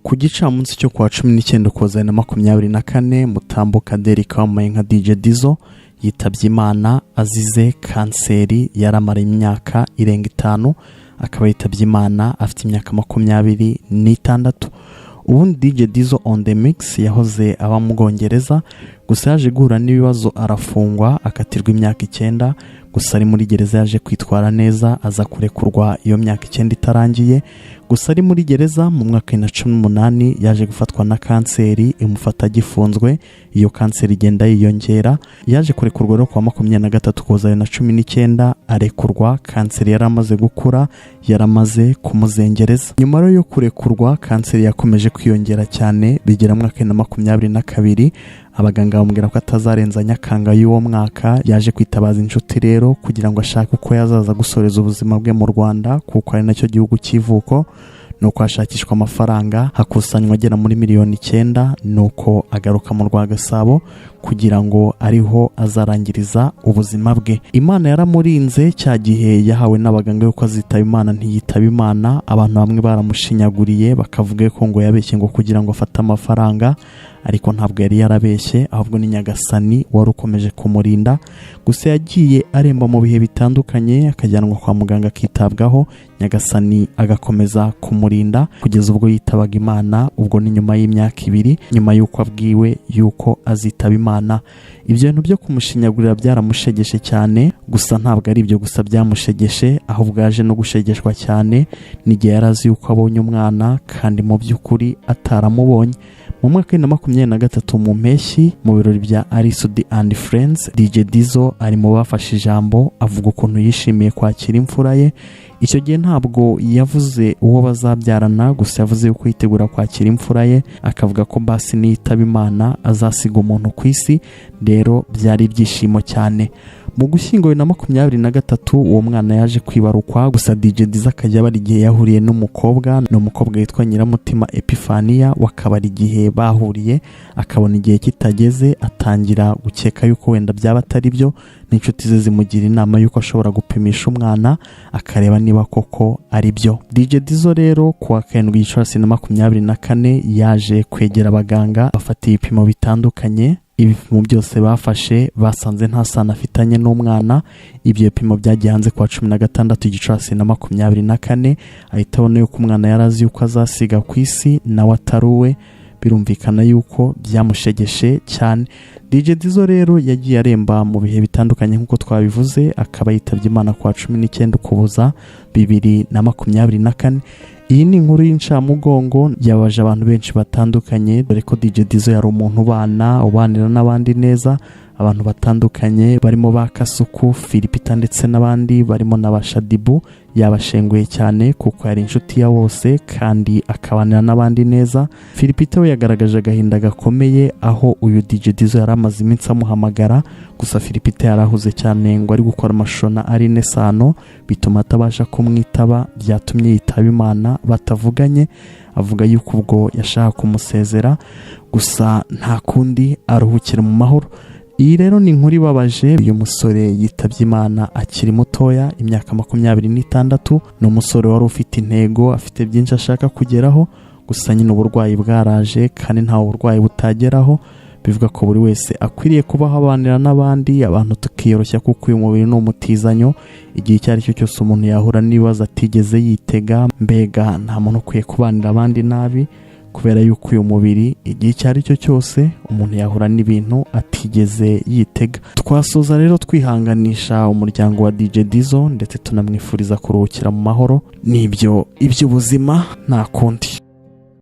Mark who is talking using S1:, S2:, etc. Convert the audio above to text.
S1: Ku gicamunsi cyo kwa 19 Ukuboza 2024 Mutambuka Derrick wambaye nka DJ Dizzo yitabye Imana azize kanseri yaramara imyaka irenga 5 akaba yitabye Imana afite imyaka 26. Ubundi DJ Dizzo on the mix yahoze aba mu Bwongereza gusa yaje guhura n'ibibazo arafungwa akatirwa imyaka 9 gusa ari muri gereza yaje kwitwara neza aza kurekurwa iyo myaka 9 itarangiye gusa ari muri gereza mu mwaka wa 2018 yaje gufatwa na kanseri imufata gifunzwe iyo kanseri igenda yiyongera yaje kurekurwa ro kwa 23 Ukuboza 2019 arekurwa kanseri yaramaze gukura yaramaze kumuzengereza nyuma yo kurekurwa kanseri yakomeje kwiyongera cyane bigera mu mwaka wa 2022 abaganga bamubwira ko atazarenza Nyakanga y'uwo mwaka yaje kwitabaza inshuti rero kugira ngo ashake uko yazaza gusoreza ubuzima bwe mu Rwanda kuko ari nacyo gihugu kivuko nuko ashakishwa amafaranga hakusanywa agera muri miliyoni 9 nuko agaruka mu Rwagasabo kugira ngo ariho azarangiriza ubuzima bwe. Imana yaramurinze cya gihe yahawe n'abaganga yuko azitaba Imana ntiyitaba Imana. Abantu bamwe baramushinyaguriye bakavuga ko ngo yabeshye ngo kugira ngo afate amafaranga ariko ntabwo yari yarabeshye ahubwo ni Nyagasani wari ukomeje kumurinda. Gusa yagiye aremba mu bihe bitandukanye akajyanwa kwa muganga akitabwaho Nyagasani agakomeza kumurinda kugeza ubwo yitabaga Imana. Ubwo ni nyuma y'imyaka 2 nyuma yuko abwiwe yuko azitaba Imana. Ibyo bintu byo kumushinyagurira byaramushegeshe cyane gusa ntabwo ari ibyo gusa byamushegeshe ahubwo yaje no gushegeshwa cyane n'igihe yarazi yuko abonye umwana kandi mu by'ukuri ataramubonye. Mu mwaka wa 2023 mu mpeshyi mu birori bya Arisudi and Friends DJ Dizzo ari mu bafashe ijambo avuga ukuntu yishimiye kwakira imfura ye. Icyo gihe ntabwo yavuze uwo bazabyarana gusa yavuze yuko yitegura kwakira imfura ye akavuga ko basi nitaba Imana azasiga umuntu ku isi. Rero byari ibyishimo cyane. Mu Gushyingo 2023 uwo mwana yaje kwibarukwa gusa DJ Dizzo akajya bari igihe yahuriye n'umukobwa yitwa Nyiramutima Epifania wakabari igihe bahuriye akabona igihe kitageze atangira gukeka yuko wenda byaba atari byo n'inshuti ze zimugira inama yuko ashobora gupimisha umwana akareba niba koko ari byo. DJ Dizzo rero kuwa 7 Gicurasi 2024 yaje kwegera abaganga bafata ibipimo bitandukanye. Ibipimo byose bafashe basanze nta sano afitanye n'umwana. Ibyo bipimo byagiye hanze kwa 16 Gicurasi 2024 ahita abona yuko umwana yarazi yuko azasiga ku isi nawe ataruwe. Birumvikana yuko byamushegeshe cyane. DJ Dizzo rero yagiye aremba mu bihe bitandukanye nkuko twabivuze akaba yitabye Imana kwa 19 Ukuboza 2024. Iyi ni inkuru y'incamugongo yabaje abantu benshi batandukanye dore ko DJ Dizzo yari umuntu ubanira n'abandi neza. Abantu batandukanye barimo ba Kasuku, Philipita ndetse n'abandi barimo n'abashadibu yabashenguye cyane kuko yari inshuti ya bose kandi akabanira n'abandi neza. Philipita we yagaragaje agahinda gakomeye aho uyu DJ Dizzo yaramaze iminsi amuhamagara gusa Philipita yarahuze cyane ngo ari gukora amashusho na Aline Sano bituma atabasha kumwitaba byatumye yitaba Imana batavuganye. Avuga yuko ubwo yashaka kumusezera gusa nta kundi aruhukira mu mahoro. Iyi rero ni inkuru ibabaje. Uyu musore yitabye Imana akiri mutoya imyaka 26. Ni umusore wari ufite intego afite byinshi ashaka kugeraho gusa nyine uburwayi bwaraje kandi nta burwayi butageraho. Bivuga ko buri wese akwiriye kubaho abanira n'abandi abantu tukiyoroshya kuko uyu mubiri ni umutizanyo. Igihe cyari cyo cyose umuntu yahura n'ibibazo atigeze yitega mbega nta muntu ukwiye kubanira abandi nabi kubera yuko uyu mubiri igihe cyari cyo cyose umuntu yahura n'ibintu atigeze yitega. Twasoza rero twihanganisha umuryango wa DJ Dizzo ndetse tunamwifuriza kuruhukira mu mahoro. Nibyo iby'ubuzima nta kundi.